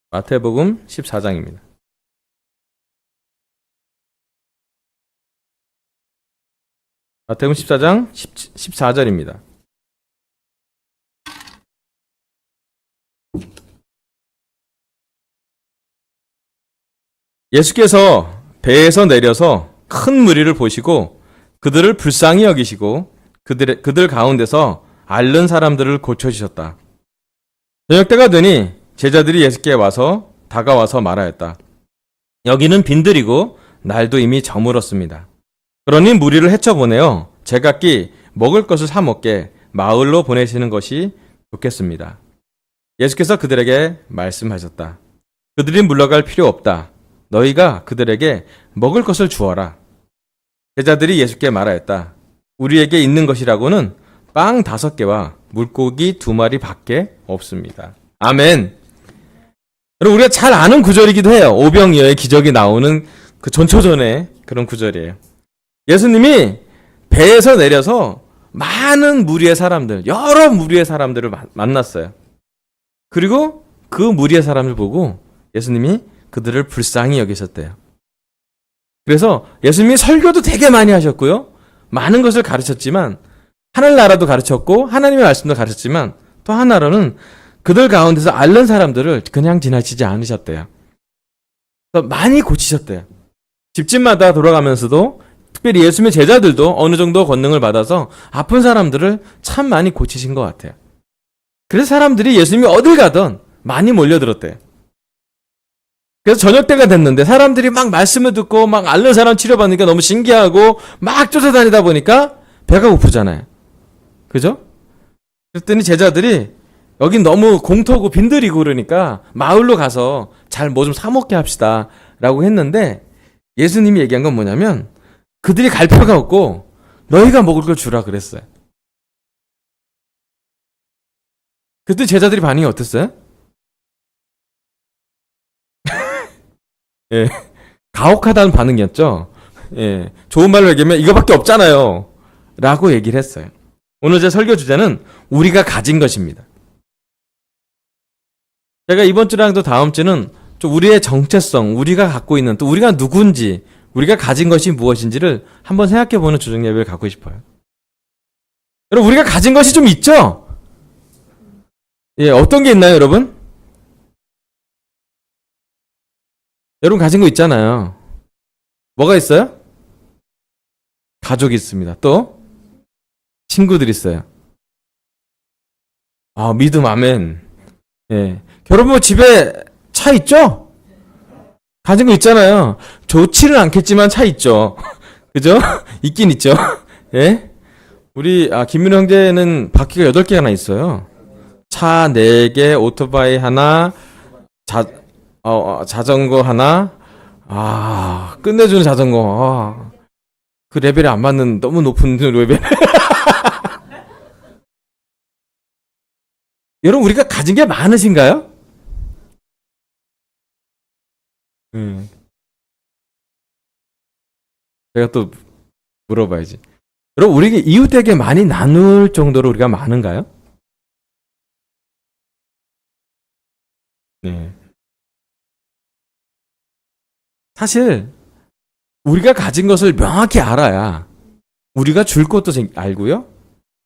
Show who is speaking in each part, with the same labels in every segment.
Speaker 1: 마태복음 14장입니다. 마태복음 14장 14절입니다. 예수께서 배에서 내려서 큰 무리를 보시고 그들을 불쌍히 여기시고 그들 가운데서 앓는 사람들을 고쳐주셨다. 저녁때가 되니 제자들이 예수께 와서 다가와서 말하였다. 여기는 빈들이고 날도 이미 저물었습니다. 그러니 무리를 헤쳐보내어 제각기 먹을 것을 사 먹게 마을로 보내시는 것이 좋겠습니다. 예수께서 그들에게 말씀하셨다. 그들이 물러갈 필요 없다. 너희가 그들에게 먹을 것을 주어라. 제자들이 예수께 말하였다. 우리에게 있는 것이라고는 빵 5개와 물고기 2마리 밖에 없습니다. 아멘. 여러분, 우리가 잘 아는 구절이기도 해요. 오병이어의 기적이 나오는 그 전초전의 그런 구절이에요. 예수님이 배에서 내려서 많은 무리의 사람들, 여러 무리의 사람들을 만났어요. 그리고 그 무리의 사람을 보고 예수님이 그들을 불쌍히 여기셨대요. 그래서 예수님이 설교도 되게 많이 하셨고요. 많은 것을 가르쳤지만 하늘나라도 가르쳤고 하나님의 말씀도 가르쳤지만 또 하나로는 그들 가운데서 앓는 사람들을 그냥 지나치지 않으셨대요. 그래서 많이 고치셨대요. 집집마다 돌아가면서도 특별히 예수님의 제자들도 어느 정도 권능을 받아서 아픈 사람들을 참 많이 고치신 것 같아요. 그래서 사람들이 예수님이 어딜 가든 많이 몰려들었대요. 그래서 저녁때가 됐는데 사람들이 막 말씀을 듣고 막 앓는 사람 치료받으니까 너무 신기하고 막 쫓아다니다 보니까 배가 고프잖아요. 그죠? 그랬더니 제자들이 여긴 너무 공터고 빈들이고 그러니까 마을로 가서 잘 뭐 좀 사 먹게 합시다 라고 했는데 예수님이 얘기한 건 뭐냐면 그들이 갈 필요가 없고 너희가 먹을 걸 주라 그랬어요. 그때 제자들이 반응이 어땠어요? 예, 가혹하다는 반응이었죠. 예, 좋은 말로 얘기하면 이거밖에 없잖아요 라고 얘기를 했어요. 오늘 제 설교 주제는 우리가 가진 것입니다. 제가 이번 주랑 또 다음 주는 좀 우리의 정체성, 우리가 갖고 있는 또 우리가 누군지, 우리가 가진 것이 무엇인지를 한번 생각해보는 주중 예배를 갖고 싶어요. 여러분, 우리가 가진 것이 좀 있죠? 예, 어떤 게 있나요, 여러분? 여러분 가진 거 있잖아요. 뭐가 있어요? 가족이 있습니다. 또 친구들이 있어요. 아, 믿음, 아멘. 예, 여러분 집에 차 있죠? 가진 거 있잖아요. 좋지는 않겠지만 차 있죠. 그죠? 있긴 있죠. 예? 우리 김민호 형제는 바퀴가 8개나 있어요. 차 4개, 오토바이 하나, 자전거 하나. 끝내주는 자전거. 그 레벨이 안 맞는 너무 높은 레벨. 여러분, 우리가 가진 게 많으신가요? 제가 또 물어봐야지. 여러분, 우리가 이웃에게 많이 나눌 정도로 우리가 많은가요? 네. 사실 우리가 가진 것을 명확히 알아야 우리가 줄 것도 알고요.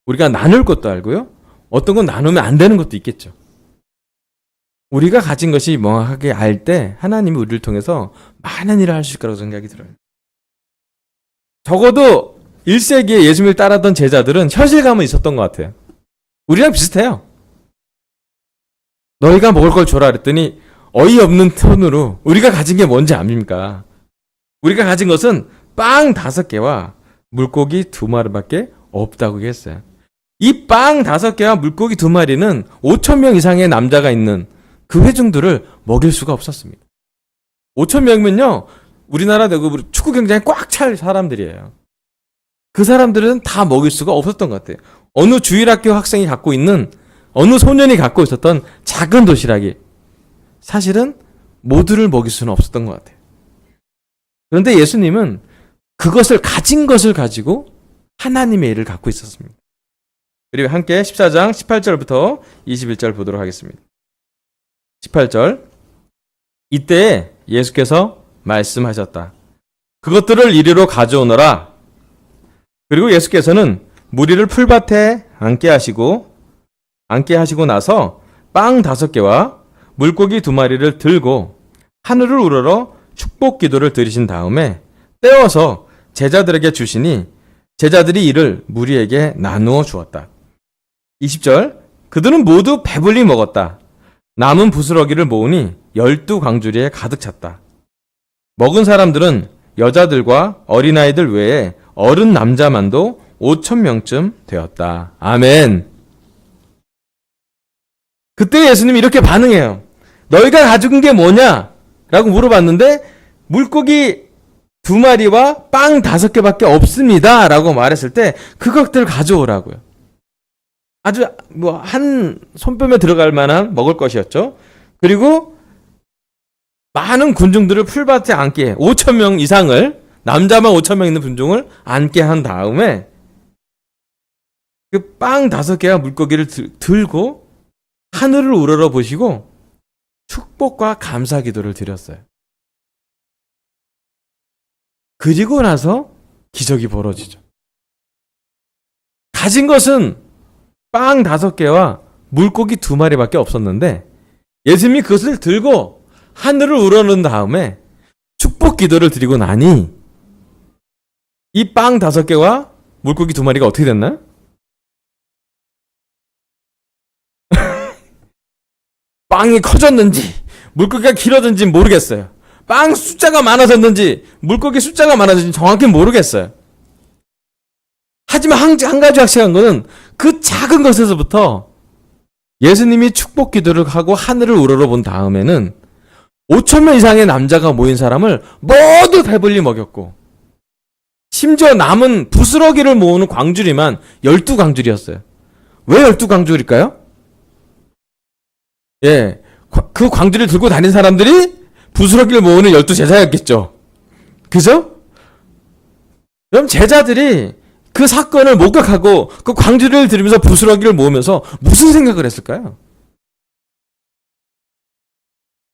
Speaker 1: 우리가 나눌 것도 알고요. 어떤 건 나누면 안 되는 것도 있겠죠. 우리가 가진 것이 명확하게 알 때 하나님이 우리를 통해서 많은 일을 할 수 있을 거라고 생각이 들어요. 적어도 1세기에 예수님을 따르던 제자들은 현실감은 있었던 것 같아요. 우리랑 비슷해요. 너희가 먹을 걸 줘라 그랬더니 어이없는 톤으로 우리가 가진 게 뭔지 압니까? 우리가 가진 것은 빵 5개와 물고기 2마리밖에 없다고 했어요. 이 빵 5개와 물고기 2마리는 5,000명 이상의 남자가 있는 그 회중들을 먹일 수가 없었습니다. 5,000명이면요, 우리나라 축구 경기장에 꽉 찰 사람들이에요. 그 사람들은 다 먹일 수가 없었던 것 같아요. 어느 주일학교 학생이 갖고 있는, 어느 소년이 갖고 있었던 작은 도시락이 사실은 모두를 먹일 수는 없었던 것 같아요. 그런데 예수님은 그것을 가진 것을 가지고 하나님의 일을 갖고 있었습니다. 그리고 함께 14장 18절부터 21절 보도록 하겠습니다. 18절 이때 예수께서 말씀하셨다. 그것들을 이리로 가져오너라. 그리고 예수께서는 무리를 풀밭에 앉게 하시고 나서 빵 5개와 물고기 2마리를 들고 하늘을 우러러 축복 기도를 드리신 다음에 떼어서 제자들에게 주시니 제자들이 이를 무리에게 나누어 주었다. 20절, 그들은 모두 배불리 먹었다. 남은 부스러기를 모으니 12광주리에 가득 찼다. 먹은 사람들은 여자들과 어린아이들 외에 어른 남자만도 5,000명쯤 되었다. 아멘. 그때 예수님이 이렇게 반응해요. 너희가 가져온 게 뭐냐? 라고 물어봤는데 물고기 2마리와 빵 5개밖에 없습니다. 라고 말했을 때 그것들 가져오라고요. 아주 한 손뼉에 들어갈 만한 먹을 것이었죠. 그리고 많은 군중들을 풀밭에 앉게 5,000명 이상을 남자만 5,000명 있는 군중을 앉게 한 다음에 그 빵 5개와 물고기를 들고 하늘을 우러러 보시고 축복과 감사 기도를 드렸어요. 그리고 나서 기적이 벌어지죠. 가진 것은 빵 5개와 물고기 2마리밖에 없었는데 예수님이 그것을 들고 하늘을 우러는 다음에 축복 기도를 드리고 나니 이 빵 5개와 물고기 2마리가 어떻게 됐나요? 빵이 커졌는지 물고기가 길어졌는지 모르겠어요. 빵 숫자가 많아졌는지 물고기 숫자가 많아졌는지 정확히 모르겠어요. 하지만 한 가지 확실한 것은 그 작은 것에서부터 예수님이 축복 기도를 하고 하늘을 우러러 본 다음에는 5,000명 이상의 남자가 모인 사람을 모두 배불리 먹였고 심지어 남은 부스러기를 모으는 광주리만 12광주리였어요. 왜 12광주리일까요? 예, 그 광주리를 들고 다닌 사람들이 부스러기를 모으는 12제자였겠죠. 그죠? 그럼 제자들이 그 사건을 목격하고 그 광주리를 들으면서 부스러기를 모으면서 무슨 생각을 했을까요?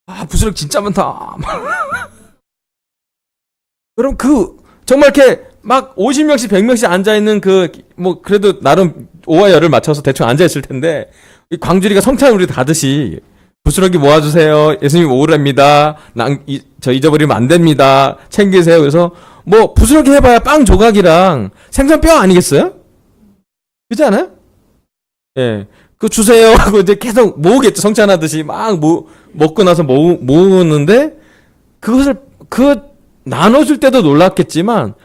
Speaker 1: 아, 부스러기 진짜 많다. 그럼 정말 이렇게 막 50명씩 100명씩 앉아있는 그래도 나름 오와 열을 맞춰서 대충 앉아있을 텐데 이 광주리가 성찬우리 가듯이 부스러기 모아주세요. 예수님 오랍니다. 저 잊어버리면 안 됩니다. 챙기세요. 그래서 부스러기 해봐야 빵 조각이랑 생선뼈 아니겠어요? 그렇지 않아요? 예. 그거 주세요 하고 이제 계속 모으겠죠. 성찬하듯이 막 먹고 나서 모으는데 그것을 나눠줄 때도 놀랐겠지만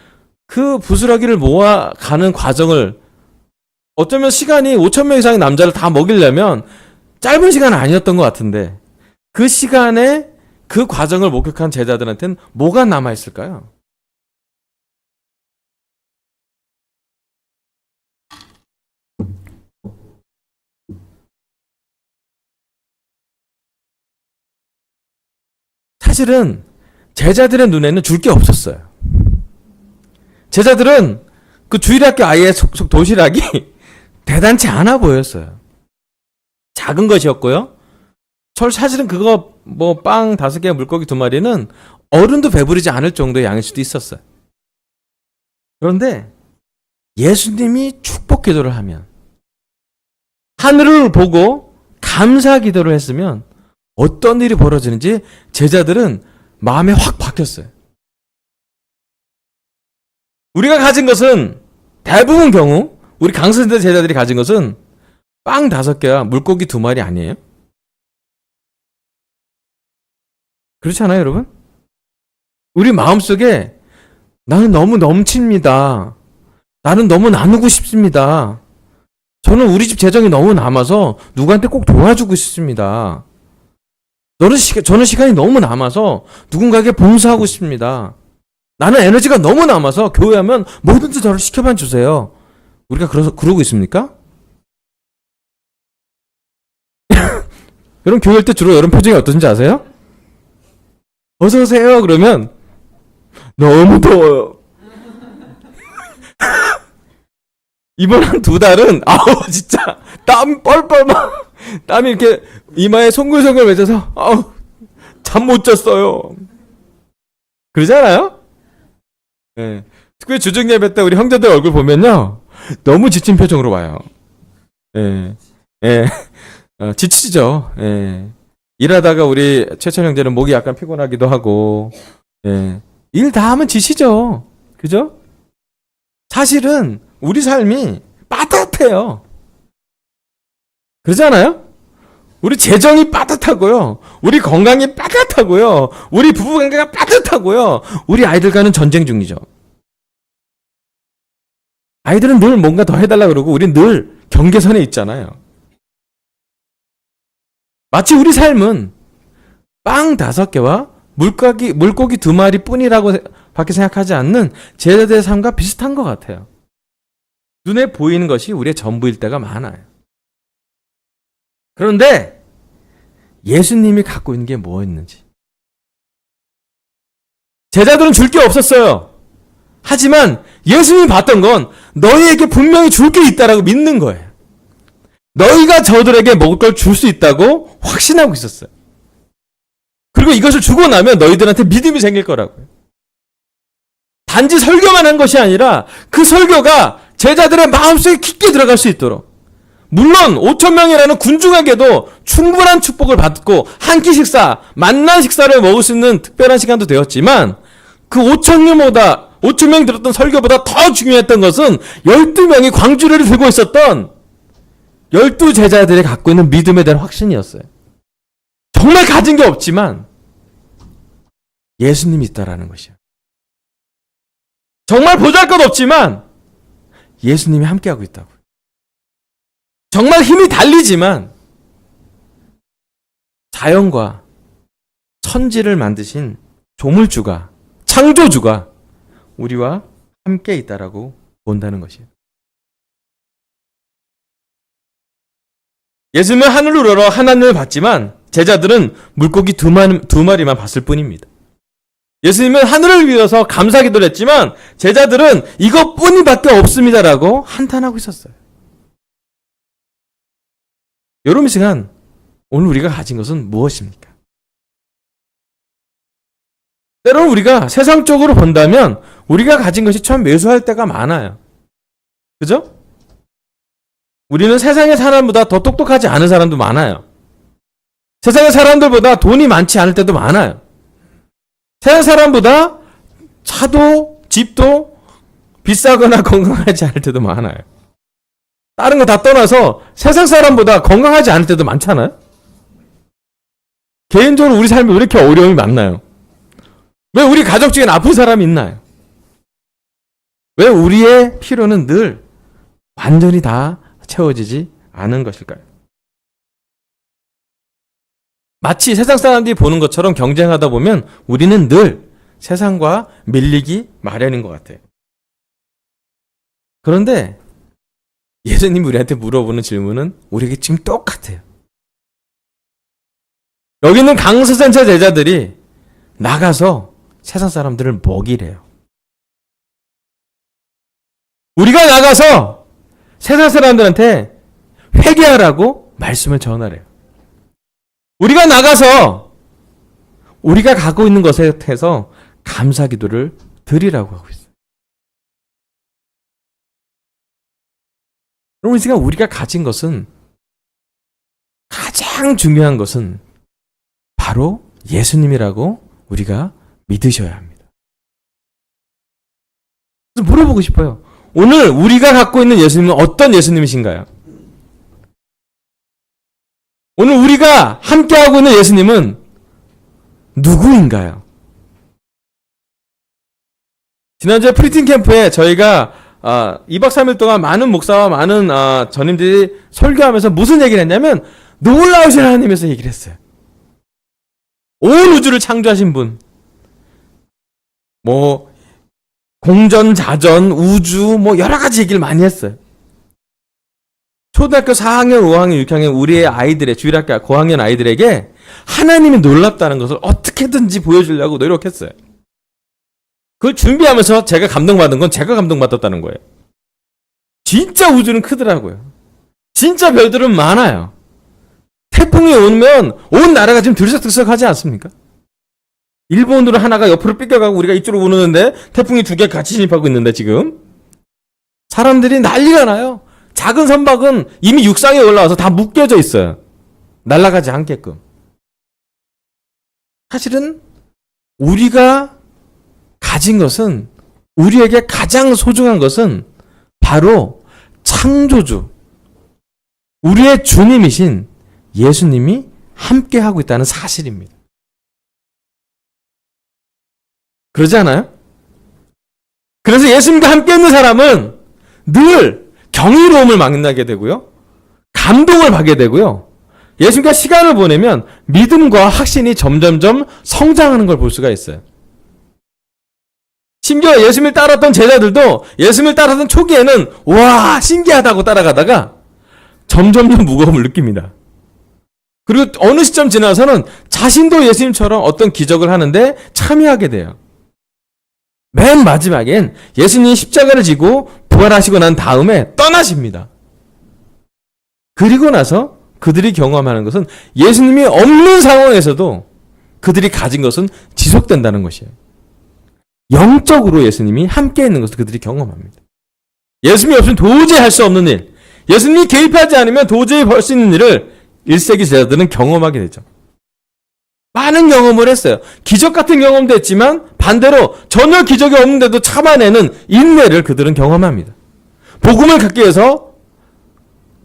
Speaker 1: 그 부스러기를 모아가는 과정을 어쩌면 시간이 5,000명 이상의 남자를 다 먹이려면 짧은 시간은 아니었던 것 같은데 그 시간에 그 과정을 목격한 제자들한테는 뭐가 남아있을까요? 사실은 제자들의 눈에는 줄 게 없었어요. 제자들은 그 주일학교 아이의 도시락이 대단치 않아 보였어요. 작은 것이었고요. 사실은 그거 빵 5개 물고기 2마리는 어른도 배부르지 않을 정도의 양일 수도 있었어요. 그런데 예수님이 축복 기도를 하면 하늘을 보고 감사 기도를 했으면 어떤 일이 벌어지는지 제자들은 마음이 확 바뀌었어요. 우리가 가진 것은 대부분 경우 우리 강선대 제자들이 가진 것은 빵 5개와 물고기 2마리 아니에요? 그렇지 않아요, 여러분? 우리 마음속에 나는 너무 넘칩니다. 나는 너무 나누고 싶습니다. 저는 우리 집 재정이 너무 남아서 누구한테 꼭 도와주고 싶습니다. 저는 시간이 너무 남아서 누군가에게 봉사하고 싶습니다. 나는 에너지가 너무 남아서 교회 하면 뭐든지 저를 시켜만 주세요. 우리가 그러고 있습니까? 여러분 교회 때 주로 여러분 표정이 어떤지 아세요? 어서 오세요 그러면 너무 더워요. 이번 한 2달은 아우 진짜 땀 뻘뻘 막 땀이 이렇게 이마에 송글송글 맺어서 잠 못 잤어요. 그러잖아요? 예. 특히 주중 예배 때 우리 형제들 얼굴 보면요. 너무 지친 표정으로 와요. 예. 예. 지치죠. 예. 일하다가 우리 최천 형제는 목이 약간 피곤하기도 하고, 예. 일 다 하면 지치죠. 그죠? 사실은 우리 삶이 빠듯해요. 그러잖아요? 우리 재정이 빠듯하고요. 우리 건강이 빠듯하고요. 우리 부부관계가 빠듯하고요. 우리 아이들과는 전쟁 중이죠. 아이들은 늘 뭔가 더 해달라 그러고 우리는 늘 경계선에 있잖아요. 마치 우리 삶은 빵 5개와 물고기 2마리 뿐이라고 밖에 생각하지 않는 제자들의 삶과 비슷한 것 같아요. 눈에 보이는 것이 우리의 전부일 때가 많아요. 그런데 예수님이 갖고 있는 게 뭐였는지. 제자들은 줄 게 없었어요. 하지만 예수님이 봤던 건 너희에게 분명히 줄 게 있다라고 믿는 거예요. 너희가 저들에게 먹을 걸 줄 수 있다고 확신하고 있었어요. 그리고 이것을 주고 나면 너희들한테 믿음이 생길 거라고요. 단지 설교만 한 것이 아니라 그 설교가 제자들의 마음속에 깊게 들어갈 수 있도록, 물론 5,000명이라는 군중에게도 충분한 축복을 받고 한 끼 식사, 만난 식사를 먹을 수 있는 특별한 시간도 되었지만 그 5,000명이 들었던 설교보다 더 중요했던 것은 12명이 광주리를 들고 있었던 12 제자들이 갖고 있는 믿음에 대한 확신이었어요. 정말 가진 게 없지만 예수님이 있다라는 것이요. 정말 보잘것없지만 예수님이 함께하고 있다고. 정말 힘이 달리지만 자연과 천지를 만드신 조물주가, 창조주가 우리와 함께 있다라고 본다는 것이에요. 예수님은 하늘을 우러러 하나님을 봤지만 제자들은 물고기 2마리만 봤을 뿐입니다. 예수님은 하늘을 위해서 감사기도를 했지만 제자들은 이것뿐이밖에 없습니다라고 한탄하고 있었어요. 여러분, 이 시간 오늘 우리가 가진 것은 무엇입니까? 때로는 우리가 세상적으로 본다면 우리가 가진 것이 참 매수할 때가 많아요. 그죠? 우리는 세상의 사람보다 더 똑똑하지 않은 사람도 많아요. 세상의 사람들보다 돈이 많지 않을 때도 많아요. 세상 사람보다 차도 집도 비싸거나 건강하지 않을 때도 많아요. 다른 거 다 떠나서 세상 사람보다 건강하지 않을 때도 많잖아요. 개인적으로 우리 삶에 왜 이렇게 어려움이 많나요? 왜 우리 가족 중에 아픈 사람이 있나요? 왜 우리의 필요는 늘 완전히 다 채워지지 않은 것일까요? 마치 세상 사람들이 보는 것처럼 경쟁하다 보면 우리는 늘 세상과 밀리기 마련인 것 같아요. 그런데 예수님이 우리한테 물어보는 질문은 우리에게 지금 똑같아요. 여기 있는 강서센터 제자들이 나가서 세상 사람들을 먹이래요. 우리가 나가서 세상 사람들한테 회개하라고 말씀을 전하래요. 우리가 나가서 우리가 갖고 있는 것에 대해서 감사 기도를 드리라고 하고 있어요. 여러분, 이 시간 우리가 가진 것은, 가장 중요한 것은 바로 예수님이라고 우리가 믿으셔야 합니다. 그래서 물어보고 싶어요. 오늘 우리가 갖고 있는 예수님은 어떤 예수님이신가요? 오늘 우리가 함께하고 있는 예수님은 누구인가요? 지난주에 프리틴 캠프에 저희가 2박 3일 동안 많은 목사와 많은 전임들이 설교하면서 무슨 얘기를 했냐면 놀라우신 하나님에서 얘기를 했어요. 온 우주를 창조하신 분, 공전, 자전, 우주, 여러 가지 얘기를 많이 했어요. 초등학교 4학년, 5학년, 6학년 우리의 아이들의, 주일학교 고학년 아이들에게 하나님이 놀랍다는 것을 어떻게든지 보여주려고 노력했어요. 그걸 준비하면서 제가 감동받은 건 제가 감동받았다는 거예요. 진짜 우주는 크더라고요. 진짜 별들은 많아요. 태풍이 오면 온 나라가 지금 들썩들썩하지 않습니까? 일본으로 하나가 옆으로 삐껴가고 우리가 이쪽으로 오는데 태풍이 두 개 같이 진입하고 있는데 지금 사람들이 난리가 나요. 작은 선박은 이미 육상에 올라와서 다 묶여져 있어요. 날아가지 않게끔. 사실은 우리가 가진 것은, 우리에게 가장 소중한 것은 바로 창조주, 우리의 주님이신 예수님이 함께하고 있다는 사실입니다. 그러지 않아요? 그래서 예수님과 함께 있는 사람은 늘 경이로움을 만나게 되고요. 감동을 받게 되고요. 예수님과 시간을 보내면 믿음과 확신이 점점점 성장하는 걸 볼 수가 있어요. 심지어 예수님을 따랐던 제자들도 예수님을 따랐던 초기에는 와 신기하다고 따라가다가 점점점 무거움을 느낍니다. 그리고 어느 시점 지나서는 자신도 예수님처럼 어떤 기적을 하는데 참여하게 돼요. 맨 마지막엔 예수님이 십자가를 지고 부활하시고 난 다음에 떠나십니다. 그리고 나서 그들이 경험하는 것은 예수님이 없는 상황에서도 그들이 가진 것은 지속된다는 것이에요. 영적으로 예수님이 함께 있는 것을 그들이 경험합니다. 예수님이 없으면 도저히 할 수 없는 일, 예수님이 개입하지 않으면 도저히 할 수 있는 일을 1세기 제자들은 경험하게 되죠. 많은 경험을 했어요. 기적 같은 경험도 했지만 반대로 전혀 기적이 없는데도 참아내는 인내를 그들은 경험합니다. 복음을 갖기 위해서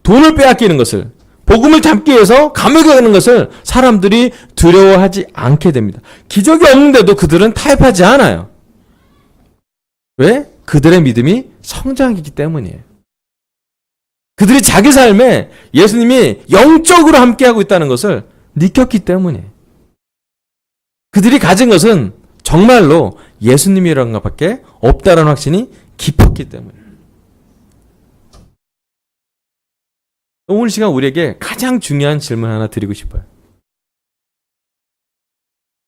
Speaker 1: 돈을 빼앗기는 것을, 복음을 잡기 위해서 감옥에 가는 것을 사람들이 두려워하지 않게 됩니다. 기적이 없는데도 그들은 타협하지 않아요. 왜? 그들의 믿음이 성장했기 때문이에요. 그들이 자기 삶에 예수님이 영적으로 함께하고 있다는 것을 느꼈기 때문이에요. 그들이 가진 것은 정말로 예수님이라는 것밖에 없다는 확신이 깊었기 때문이에요. 오늘 시간 우리에게 가장 중요한 질문 하나 드리고 싶어요.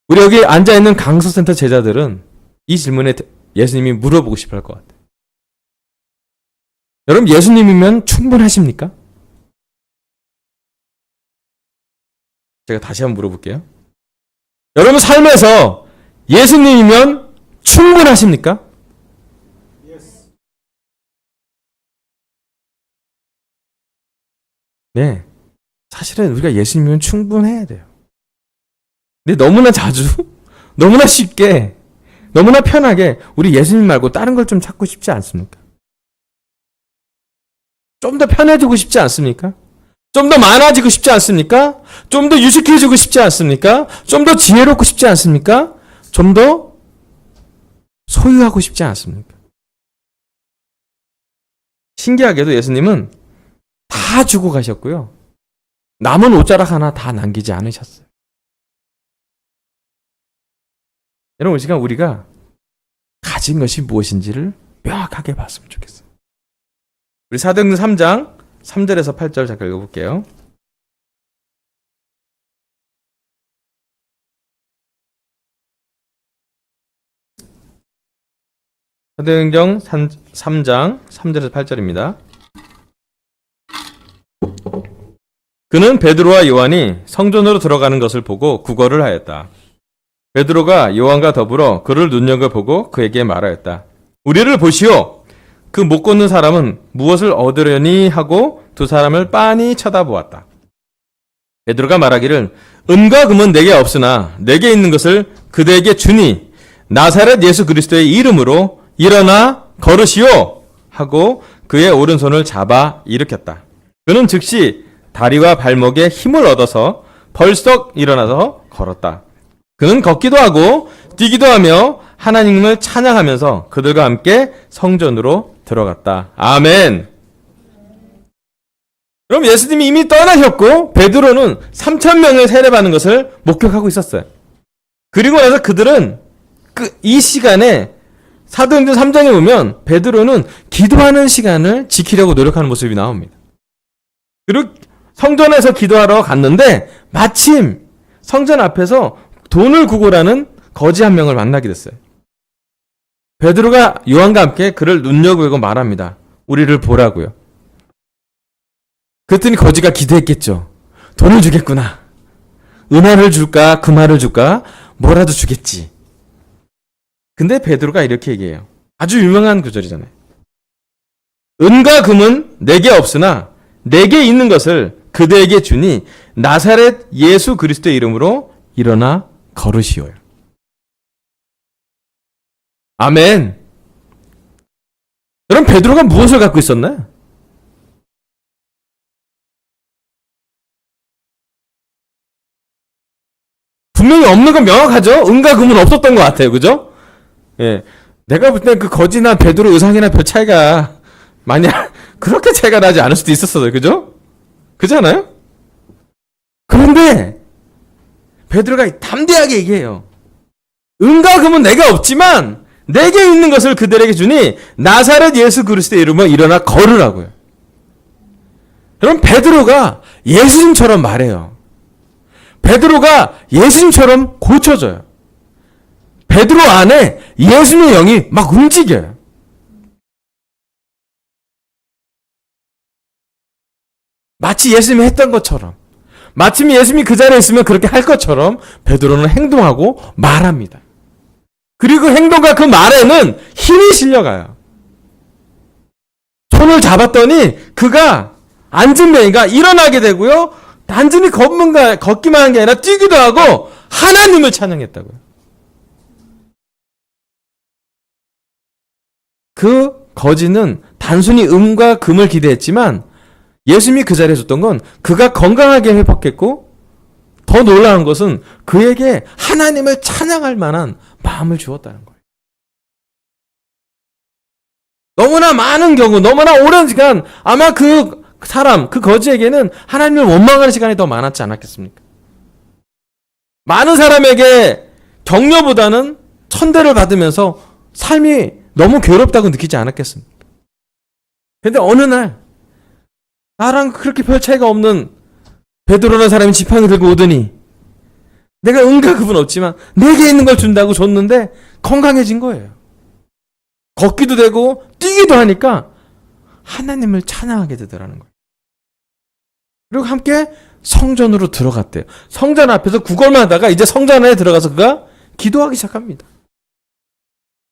Speaker 1: 우리 여기 앉아있는 강서센터 제자들은 이 질문에 예수님이 물어보고 싶어 할 것 같아요. 여러분, 예수님이면 충분하십니까? 제가 다시 한번 물어볼게요. 여러분 삶에서 예수님이면 충분하십니까? 네. 사실은 우리가 예수님이면 충분해야 돼요. 근데 너무나 자주, 너무나 쉽게, 너무나 편하게 우리 예수님 말고 다른 걸 좀 찾고 싶지 않습니까? 좀 더 편해지고 싶지 않습니까? 좀 더 많아지고 싶지 않습니까? 좀 더 유식해지고 싶지 않습니까? 좀 더 지혜롭고 싶지 않습니까? 좀 더 소유하고 싶지 않습니까? 신기하게도 예수님은 다 주고 가셨고요. 남은 옷자락 하나 다 남기지 않으셨어요. 여러분, 이 시간 우리가 가진 것이 무엇인지를 명확하게 봤으면 좋겠어요. 우리 사도행전 3장 3절에서 8절 잠깐 읽어볼게요. 사도행전 3장 3절에서 8절입니다. 그는 베드로와 요한이 성전으로 들어가는 것을 보고 구걸을 하였다. 베드로가 요한과 더불어 그를 눈여겨보고 그에게 말하였다. 우리를 보시오. 그 못 걷는 사람은 무엇을 얻으려니 하고 두 사람을 빤히 쳐다보았다. 베드로가 말하기를 은과 금은 내게 없으나 내게 있는 것을 그대에게 주니 나사렛 예수 그리스도의 이름으로 일어나 걸으시오 하고 그의 오른손을 잡아 일으켰다. 그는 즉시 다리와 발목에 힘을 얻어서 벌썩 일어나서 걸었다. 그는 걷기도 하고 뛰기도 하며 하나님을 찬양하면서 그들과 함께 성전으로 들어갔다. 아멘. 그럼 예수님이 이미 떠나셨고 베드로는 3,000명을 세례받는 것을 목격하고 있었어요. 그리고 나서 그들은 이 시간에 사도행전 3장에 보면 베드로는 기도하는 시간을 지키려고 노력하는 모습이 나옵니다. 그리고 성전에서 기도하러 갔는데 마침 성전 앞에서 돈을 구걸하는 거지 한 명을 만나게 됐어요. 베드로가 요한과 함께 그를 눈여겨보고 말합니다. 우리를 보라고요. 그랬더니 거지가 기대했겠죠. 돈을 주겠구나. 은화를 줄까 금화를 줄까 뭐라도 주겠지. 근데 베드로가 이렇게 얘기해요. 아주 유명한 구절이잖아요. 은과 금은 내게 없으나 내게 있는 것을 그대에게 주니 나사렛 예수 그리스도의 이름으로 일어나 걸으시오요. 아멘. 그럼 베드로가 무엇을 갖고 있었나요? 분명히 없는 건 명확하죠. 은과 금은 없었던 것 같아요. 그죠? 예. 내가 볼 때 그 거지나 베드로 의상이나 별 차이가 그렇게 차이가 나지 않을 수도 있었어요. 그죠? 그렇잖아요? 그런데 베드로가 담대하게 얘기해요. 은과 금은 내가 없지만 내게 있는 것을 그들에게 주니 나사렛 예수 그리스도의 이름으로 일어나 걸으라고요. 그럼 베드로가 예수님처럼 말해요. 베드로가 예수님처럼 고쳐져요. 베드로 안에 예수님의 영이 막 움직여요. 마치 예수님이 했던 것처럼, 마침 예수님이 그 자리에 있으면 그렇게 할 것처럼 베드로는 행동하고 말합니다. 그리고 그 행동과 그 말에는 힘이 실려가요. 손을 잡았더니 그가 앉은 맹이가 일어나게 되고요. 단순히 걷기만 한 게 아니라 뛰기도 하고 하나님을 찬양했다고요. 그 거지는 단순히 음과 금을 기대했지만 예수님이 그 자리에 줬던 건 그가 건강하게 회복했고 더 놀라운 것은 그에게 하나님을 찬양할 만한 마음을 주었다는 거예요. 너무나 많은 경우, 너무나 오랜 시간 아마 그 사람, 그 거지에게는 하나님을 원망하는 시간이 더 많았지 않았겠습니까? 많은 사람에게 격려보다는 천대를 받으면서 삶이 너무 괴롭다고 느끼지 않았겠습니까? 근데 어느 날 나랑 그렇게 별 차이가 없는 베드로라는 사람이 지팡이 들고 오더니 내가 은과 금은 없지만 내게 있는 걸 준다고 줬는데 건강해진 거예요. 걷기도 되고 뛰기도 하니까 하나님을 찬양하게 되더라는 거예요. 그리고 함께 성전으로 들어갔대요. 성전 앞에서 구걸만 하다가 이제 성전 안에 들어가서 그가 기도하기 시작합니다.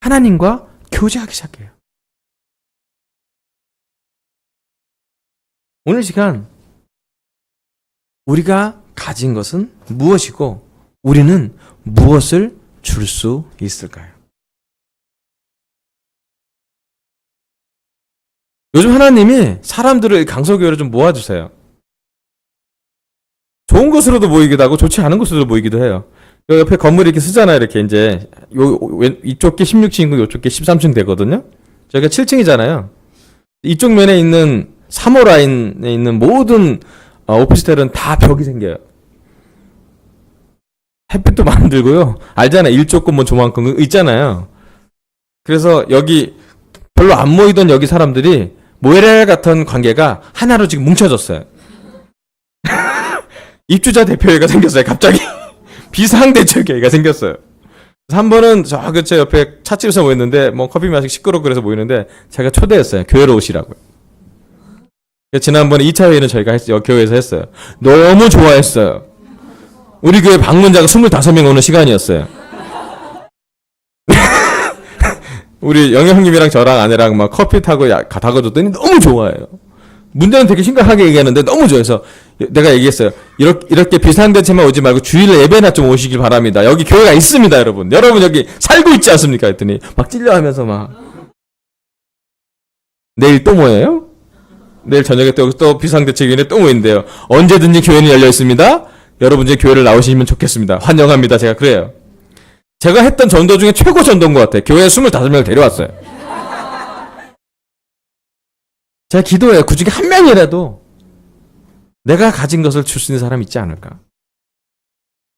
Speaker 1: 하나님과 교제하기 시작해요. 오늘 시간 우리가 가진 것은 무엇이고 우리는 무엇을 줄 수 있을까요? 요즘 하나님이 사람들을 강서교회로 좀 모아주세요. 좋은 곳으로도 모이기도 하고 좋지 않은 곳으로도 모이기도 해요. 옆에 건물이 이렇게 쓰잖아요. 이렇게 이제 이쪽 게 16층이고 이쪽 게 13층 되거든요. 저희가 7층이잖아요. 이쪽 면에 있는 3호 라인에 있는 모든 오피스텔은 다 벽이 생겨요. 햇빛도 많이 들고요. 알잖아요. 일조 건물 조만큼 있잖아요. 그래서 여기 별로 안 모이던 여기 사람들이 모래알 같은 관계가 하나로 지금 뭉쳐졌어요. 입주자 대표회가 생겼어요. 갑자기 비상대책회의가 생겼어요. 한 번은 저 근처 옆에 찻집에서 모였는데 뭐 커피 마시기 시끄럽고 그래서 모이는데 제가 초대했어요. 교회로 오시라고요. 지난번에 2차 회의는 저희가 했어요. 교회에서 했어요. 너무 좋아했어요. 우리 교회 방문자가 25명 오는 시간이었어요. 우리 영희 형님이랑 저랑 아내랑 막 커피 타고 다가줬더니 너무 좋아해요. 문제는 되게 심각하게 얘기하는데 너무 좋아해서 내가 얘기했어요. 이렇게 비상대책만 오지 말고 주일에 예배나 좀 오시길 바랍니다. 여기 교회가 있습니다, 여러분. 여러분 여기 살고 있지 않습니까? 했더니 막 찔려하면서 막 내일 또 뭐예요? 내일 저녁에 또 비상대책위원회 또 모인대요. 언제든지 교회는 열려 있습니다. 여러분 이제 교회를 나오시면 좋겠습니다. 환영합니다. 제가 그래요. 제가 했던 전도 중에 최고 전도인 것 같아요. 교회에 25명을 데려왔어요. 제가 기도해요. 그 중에 한 명이라도 내가 가진 것을 줄 수 있는 사람이 있지 않을까.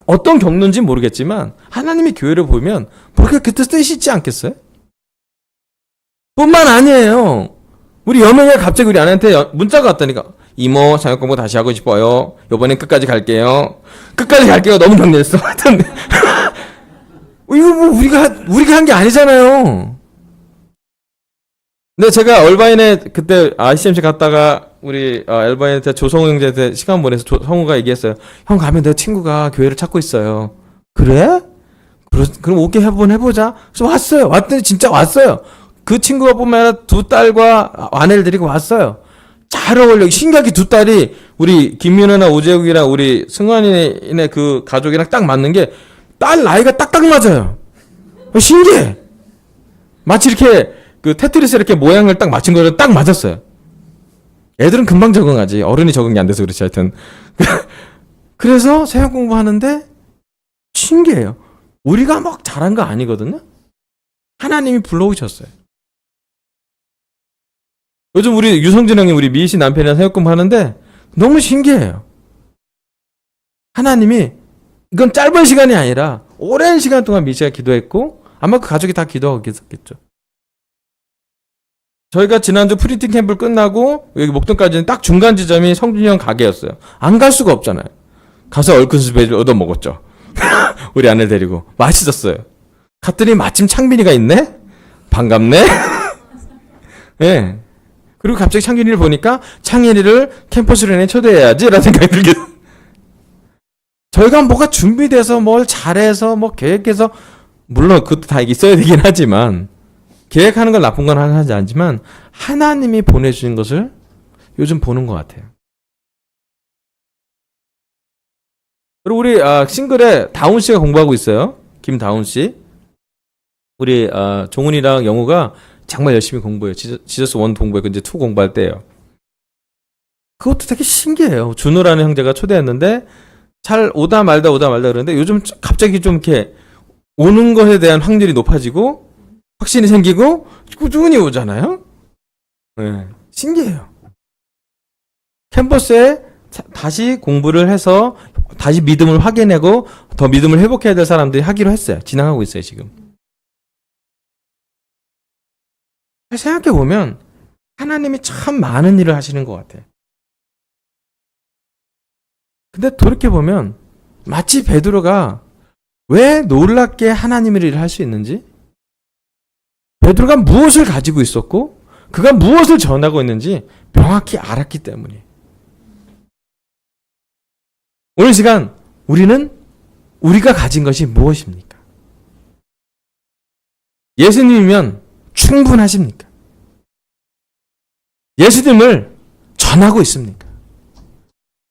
Speaker 1: 어떤 경로인지 모르겠지만 하나님이 교회를 보면 그렇게 그때 뜻이 있지 않겠어요? 뿐만 아니에요. 우리 여명이가 갑자기 우리 아내한테 문자가 왔다니까. 이모 자격 공부 다시 하고 싶어요. 요번엔 끝까지 갈게요. 끝까지 갈게요. 너무 격려했어. 하여튼 이거 뭐 우리가 한 게 아니잖아요. 근데 제가 얼바인에 그때 ICMC 갔다가 우리 엘바인한테 조성우 형제한테 시간 보내서 성우가 얘기했어요. 형 가면 내 친구가 교회를 찾고 있어요. 그래? 그럼 오케이 한번 해보자. 그래서 왔어요. 왔더니 진짜 왔어요. 그 친구가 뿐만 아니라 두 딸과 아내를 데리고 왔어요. 잘 어울려. 신기하게 두 딸이 우리 김민호나 오재욱이랑 우리 승환이네 그 가족이랑 딱 맞는 게 딸 나이가 딱딱 맞아요. 신기해. 마치 이렇게 그 테트리스 이렇게 모양을 딱 맞춘 거를 딱 맞았어요. 애들은 금방 적응하지. 어른이 적응이 안 돼서 그렇지 하여튼. 그래서 새벽 공부하는데 신기해요. 우리가 막 잘한 거 아니거든요. 하나님이 불러오셨어요. 요즘 우리 유성진 형님 우리 미희 씨 남편이랑 새벽 공부하는데 너무 신기해요. 하나님이 이건 짧은 시간이 아니라 오랜 시간 동안 미희 씨가 기도했고 아마 그 가족이 다 기도하고 계셨겠죠. 저희가 지난주 프리팅 캠프를 끝나고 여기 목동까지는 딱 중간 지점이 성준이 형 가게였어요. 안 갈 수가 없잖아요. 가서 얼큰스베이를 얻어먹었죠. 우리 아내를 데리고. 맛있었어요. 갔더니 마침 창빈이가 있네? 반갑네? 네. 그리고 갑자기 창빈이를 보니까 창빈이를 캠퍼스 렌에 초대해야지 라는 생각이 들게. 저희가 뭐가 준비돼서 뭘 잘해서 뭐 계획해서 물론 그것도 다 있어야 되긴 하지만 계획하는 건 나쁜 건 하지 않지만 하나님이 보내주신 것을 요즘 보는 것 같아요. 그리고 우리 싱글에 다운 씨가 공부하고 있어요. 김다운 씨. 우리 종훈이랑 영우가 정말 열심히 공부해요. 지저스 1 공부했고 이제 2 공부할 때예요. 그것도 되게 신기해요. 준호라는 형제가 초대했는데 잘 오다 말다 그러는데 요즘 갑자기 좀 이렇게 오는 것에 대한 확률이 높아지고 확신이 생기고 꾸준히 오잖아요. 네, 신기해요. 캠퍼스에 다시 공부를 해서 다시 믿음을 확인하고 더 믿음을 회복해야 될 사람들이 하기로 했어요. 진행하고 있어요, 지금. 생각해보면 하나님이 참 많은 일을 하시는 것 같아요. 근데 돌이켜보면 마치 베드로가 왜 놀랍게 하나님의 일을 할 수 있는지 베드로가 무엇을 가지고 있었고 그가 무엇을 전하고 있는지 명확히 알았기 때문이에요. 오늘 시간 우리는 우리가 가진 것이 무엇입니까? 예수님이면 충분하십니까? 예수님을 전하고 있습니까?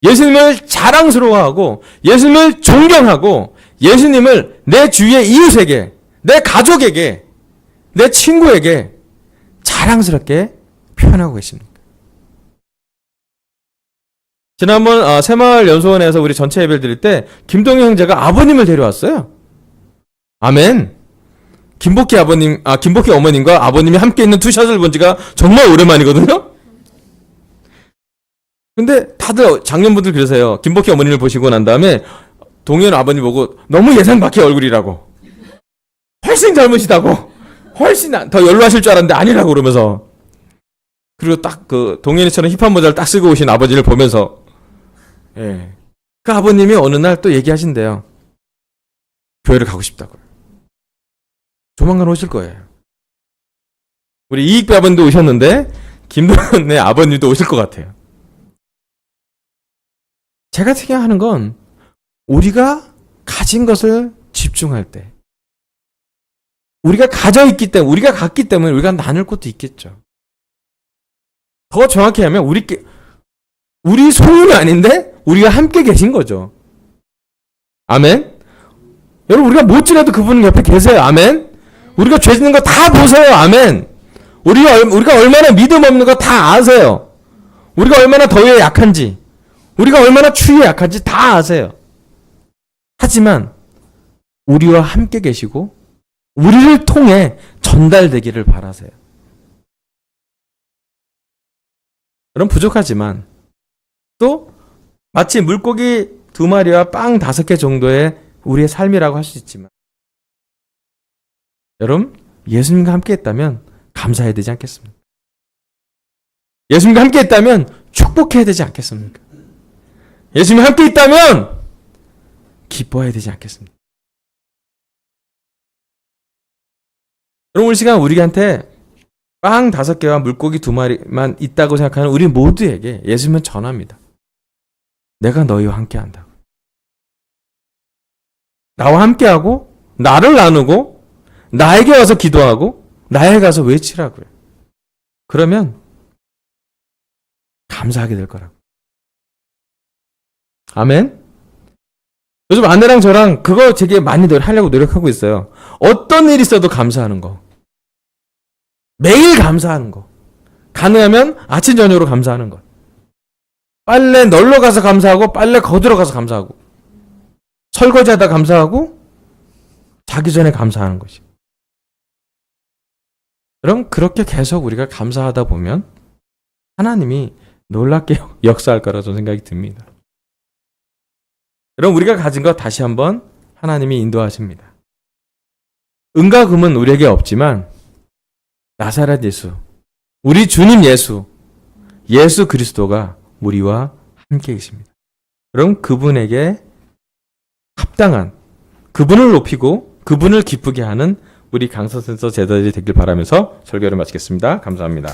Speaker 1: 예수님을 자랑스러워하고 예수님을 존경하고 예수님을 내 주위의 이웃에게 내 가족에게 내 친구에게 자랑스럽게 표현하고 계십니까? 지난번 새마을 연수원에서 우리 전체 예배를 드릴 때 김동희 형제가 아버님을 데려왔어요. 아멘. 김복희 어머님과 아버님이 함께 있는 투샷을 본 지가 정말 오랜만이거든요. 근데 다들 작년분들 그러세요. 김복희 어머님을 보시고 난 다음에 동현 아버님 보고 너무 예상 밖의 얼굴이라고. 훨씬 젊으시다고. 훨씬 더 연로하실 줄 알았는데 아니라고 그러면서. 그리고 딱 그 동현이처럼 힙한 모자를 딱 쓰고 오신 아버지를 보면서 예. 그 아버님이 어느 날 또 얘기하신대요. 교회를 가고 싶다고요. 조만간 오실 거예요. 우리 이익배 아버님도 오셨는데 김동현의 아버님도 오실 것 같아요. 제가 생각하는 건 우리가 가진 것을 집중할 때 우리가 가져 있기 때문에 우리가 갖기 때문에 우리가 나눌 것도 있겠죠. 더 정확히 하면 우리 소유는 아닌데 우리가 함께 계신 거죠. 아멘. 여러분 우리가 못지라도 그분 옆에 계세요. 아멘. 우리가 죄 짓는 거 다 보세요. 아멘. 우리가 얼마나 믿음 없는 거 다 아세요. 우리가 얼마나 더위에 약한지 우리가 얼마나 추위에 약한지 다 아세요. 하지만 우리와 함께 계시고 우리를 통해 전달되기를 바라세요. 여러분 부족하지만 또 마치 물고기 2마리와 빵 5개 정도의 우리의 삶이라고 할 수 있지만 여러분 예수님과 함께 했다면 감사해야 되지 않겠습니까? 예수님과 함께 했다면 축복해야 되지 않겠습니까? 예수님과 함께 있다면 기뻐해야 되지 않겠습니까? 여러분, 오늘 시간 우리한테 빵 5개와 물고기 2마리만 있다고 생각하는 우리 모두에게 예수님은 전합니다. 내가 너희와 함께 한다. 나와 함께하고 나를 나누고 나에게 와서 기도하고 나에게 가서 외치라고요. 그러면 감사하게 될 거라고. 아멘. 요즘 아내랑 저랑 그거 되게 많이 하려고 노력하고 있어요. 어떤 일이 있어도 감사하는 거. 매일 감사하는 거. 가능하면 아침 저녁으로 감사하는 것. 빨래 널러 가서 감사하고 빨래 거들어 가서 감사하고 설거지하다 감사하고 자기 전에 감사하는 것이. 그럼 그렇게 계속 우리가 감사하다 보면 하나님이 놀랍게 역사할 거라 저는 생각이 듭니다. 그럼 우리가 가진 것 다시 한번 하나님이 인도하십니다. 은과 금은 우리에게 없지만 나사렛 예수, 우리 주님 예수 그리스도가 우리와 함께 계십니다. 그럼 그분에게 합당한, 그분을 높이고 그분을 기쁘게 하는 우리 강서센터 제자들이 되길 바라면서 설교를 마치겠습니다. 감사합니다.